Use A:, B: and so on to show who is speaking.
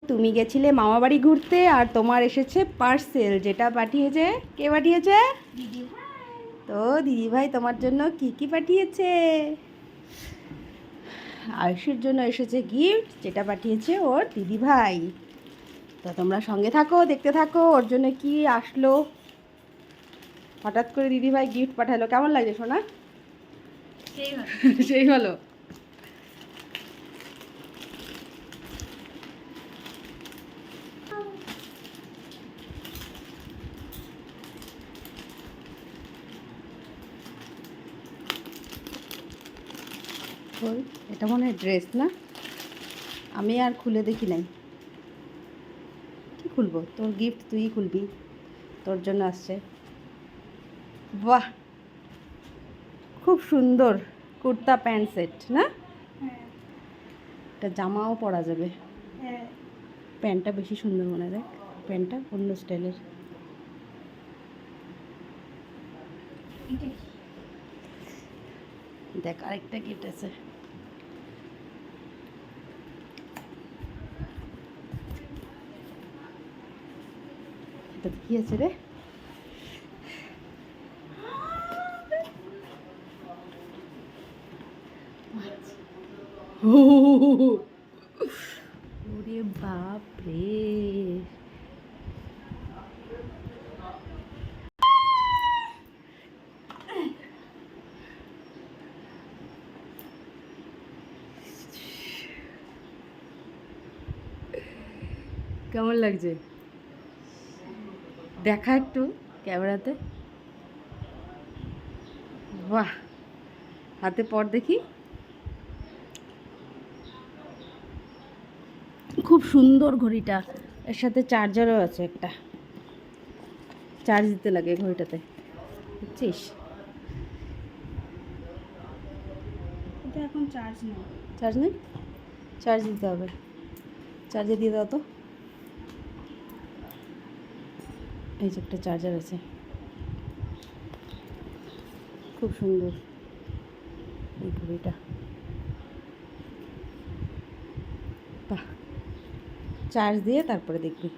A: তুমি গেছিলে মামা বাড়ি ঘুরতে আর তোমার এসেছে পার্সেল, যেটা পাঠিয়েছে কে পাঠিয়েছে? তো দিদিভাই তোমার জন্য কি কি পাঠিয়েছে? আয়ুষের জন্য এসেছে গিফট, যেটা পাঠিয়েছে ওর দিদিভাই। তো তোমরা সঙ্গে থাকো, দেখতে থাকো ওর জন্য কি আসলো। হঠাৎ করে দিদিভাই গিফট পাঠালো, কেমন লাগছে সোনা? সেই ভালো। এটা মনে হয় ড্রেস না? আমি আর খুলে দেখি নাই। কি খুলবো? তোর গিফট তুই খুলবি, তোর জন্য আসছে। বাহ, খুব সুন্দর কুর্তা প্যান্ট সেট না? এটা জামাও পরা যাবে। প্যান্টটা বেশি সুন্দর মনে হয়, দেখ প্যান্টটা অন্য স্টাইলের। দেখ আরেকটা গিফট আছে। এটা কি আছে রে? ওরে বাপ রে, কেমন লাগছে দেখা একটু ক্যামেরাতে। বাহ, হাতে পর দেখি। খুব সুন্দর ঘড়িটা, এর সাথে চার্জারও আছে একটা, চার্জ দিতে লাগে ঘড়িটাতে, বুঝছিস?
B: এটা এখন চার্জ নেই।
A: চার্জ নেই? চার্জ দিতে হবে, চার্জে দিয়ে দাও তো। এই যে একটা চার্জার আছে, খুব সুন্দর এই ঘড়িটা। বাহ, চার্জ দিয়ে তারপরে দেখবি।